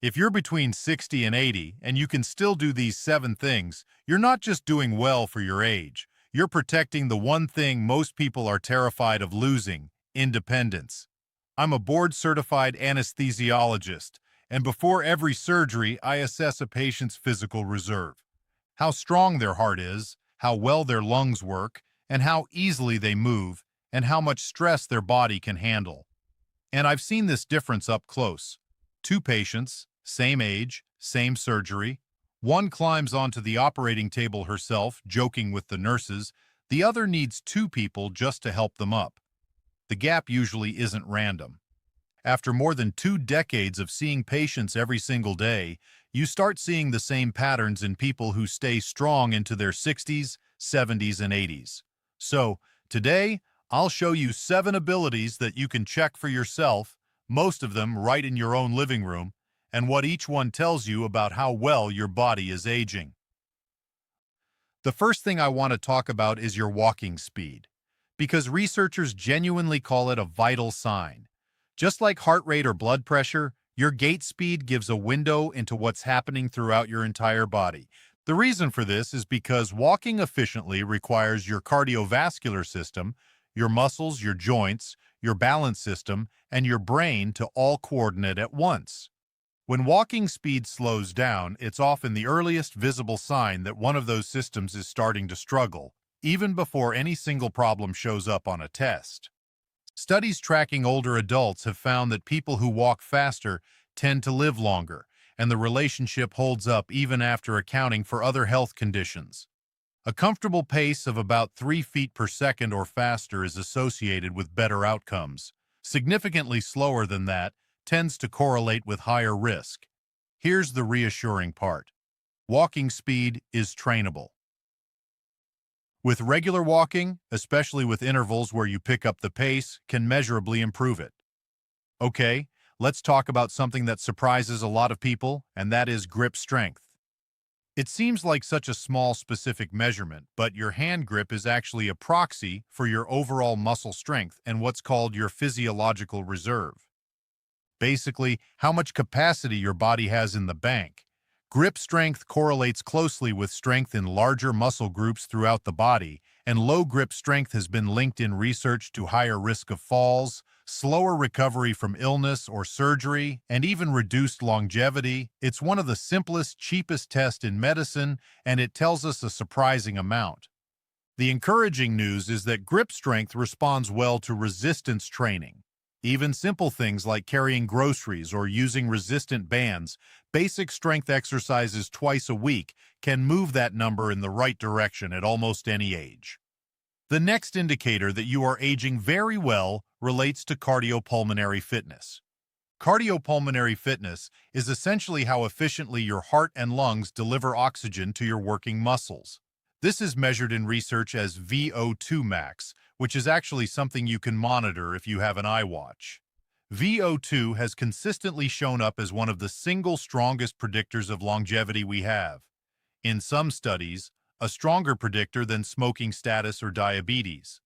If you're between 60 and 80 and you can still do these 7 things, you're not just doing well for your age. You're protecting the one thing most people are terrified of losing: independence. I'm a board-certified anesthesiologist, and before every surgery, I assess a patient's physical reserve: how strong their heart is, how well their lungs work, and how easily they move, and how much stress their body can handle. And I've seen this difference up close. 2 patients, same age, same surgery. One climbs onto the operating table herself, joking with the nurses. The other needs 2 people just to help them up. The gap usually isn't random. After more than 2 decades of seeing patients every single day, you start seeing the same patterns in people who stay strong into their 60s, 70s, and 80s. So, today, I'll show you 7 abilities that you can check for yourself, most of them right in your own living room, and what each one tells you about how well your body is aging. The first thing I want to talk about is your walking speed, because researchers genuinely call it a vital sign. Just like heart rate or blood pressure, your gait speed gives a window into what's happening throughout your entire body. The reason for this is because walking efficiently requires your cardiovascular system, your muscles, your joints, your balance system, and your brain to all coordinate at once. When walking speed slows down, it's often the earliest visible sign that one of those systems is starting to struggle, even before any single problem shows up on a test. Studies tracking older adults have found that people who walk faster tend to live longer, and the relationship holds up even after accounting for other health conditions. A comfortable pace of about 3 feet per second or faster is associated with better outcomes. Significantly slower than that tends to correlate with higher risk. Here's the reassuring part: walking speed is trainable. With regular walking, especially with intervals where you pick up the pace, can measurably improve it. Okay, let's talk about something that surprises a lot of people, and that is grip strength. It seems like such a small specific measurement, but your hand grip is actually a proxy for your overall muscle strength and what's called your physiological reserve. Basically, how much capacity your body has in the bank. Grip strength correlates closely with strength in larger muscle groups throughout the body, and low grip strength has been linked in research to higher risk of falls, slower recovery from illness or surgery, and even reduced longevity. It's one of the simplest, cheapest tests in medicine, and it tells us a surprising amount. The encouraging news is that grip strength responds well to resistance training. Even simple things like carrying groceries or using resistant bands, basic strength exercises twice a week, can move that number in the right direction at almost any age. The next indicator that you are aging very well relates to cardiopulmonary fitness. Cardiopulmonary fitness is essentially how efficiently your heart and lungs deliver oxygen to your working muscles. This is measured in research as VO2 max, which is actually something you can monitor if you have an iWatch. VO2 has consistently shown up as one of the single strongest predictors of longevity we have. In some studies, a stronger predictor than smoking status or diabetes.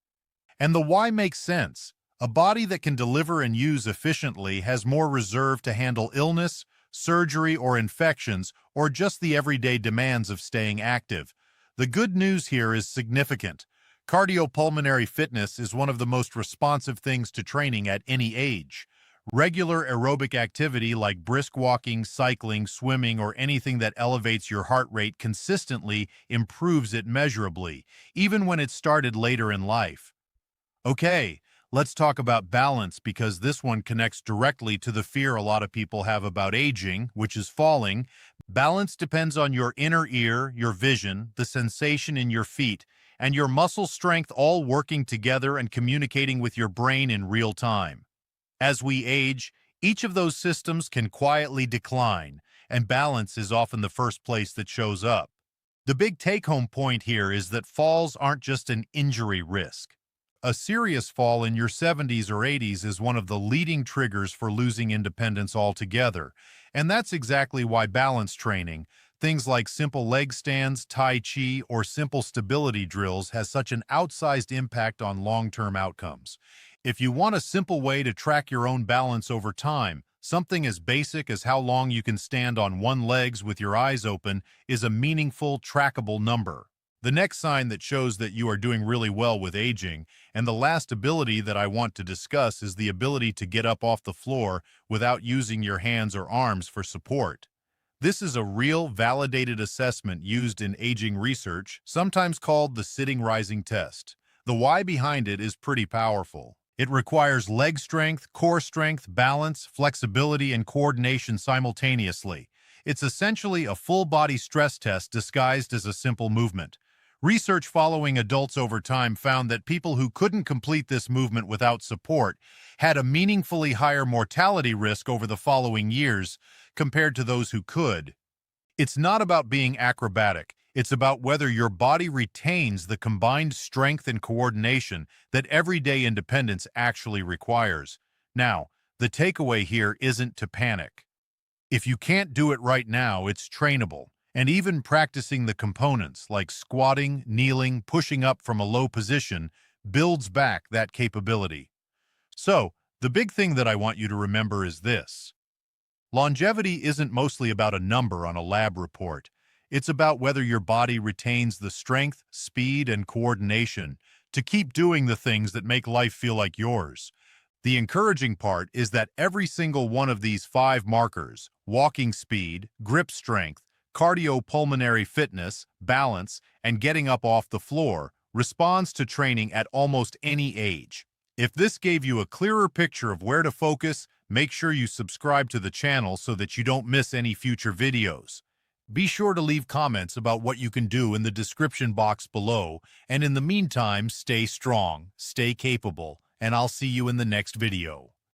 And the why makes sense. A body that can deliver and use efficiently has more reserve to handle illness, surgery, or infections, or just the everyday demands of staying active. The good news here is significant. Cardiopulmonary fitness is one of the most responsive things to training at any age. Regular aerobic activity like brisk walking, cycling, swimming, or anything that elevates your heart rate consistently improves it measurably, even when it started later in life. Okay, let's talk about balance, because this one connects directly to the fear a lot of people have about aging, which is falling. Balance depends on your inner ear, your vision, the sensation in your feet, and your muscle strength all working together and communicating with your brain in real time. As we age, each of those systems can quietly decline, and balance is often the first place that shows up. The big take-home point here is that falls aren't just an injury risk. A serious fall in your 70s or 80s is one of the leading triggers for losing independence altogether, and that's exactly why balance training, things like simple leg stands, Tai Chi, or simple stability drills, has such an outsized impact on long-term outcomes. If you want a simple way to track your own balance over time, Something as basic as how long you can stand on one legs with your eyes open is a meaningful, trackable number. The next sign that shows that you are doing really well with aging, and the last ability that I want to discuss, is the ability to get up off the floor without using your hands or arms for support. This is a real, validated assessment used in aging research, sometimes called the sitting rising test. The why behind it is pretty powerful. It requires leg strength, core strength, balance, flexibility, and coordination simultaneously. It's essentially a full-body stress test disguised as a simple movement. Research following adults over time found that people who couldn't complete this movement without support had a meaningfully higher mortality risk over the following years compared to those who could. It's not about being acrobatic. It's about whether your body retains the combined strength and coordination that everyday independence actually requires. Now, the takeaway here isn't to panic. If you can't do it right now, it's trainable. And even practicing the components like squatting, kneeling, pushing up from a low position builds back that capability. So, the big thing that I want you to remember is this. Longevity isn't mostly about a number on a lab report. It's about whether your body retains the strength, speed, and coordination to keep doing the things that make life feel like yours. The encouraging part is that every single one of these 5 markers, walking speed, grip strength, cardiopulmonary fitness, balance, and getting up off the floor, responds to training at almost any age. If this gave you a clearer picture of where to focus, make sure you subscribe to the channel so that you don't miss any future videos. Be sure to leave comments about what you can do in the description box below, and in the meantime, stay strong, stay capable, and I'll see you in the next video.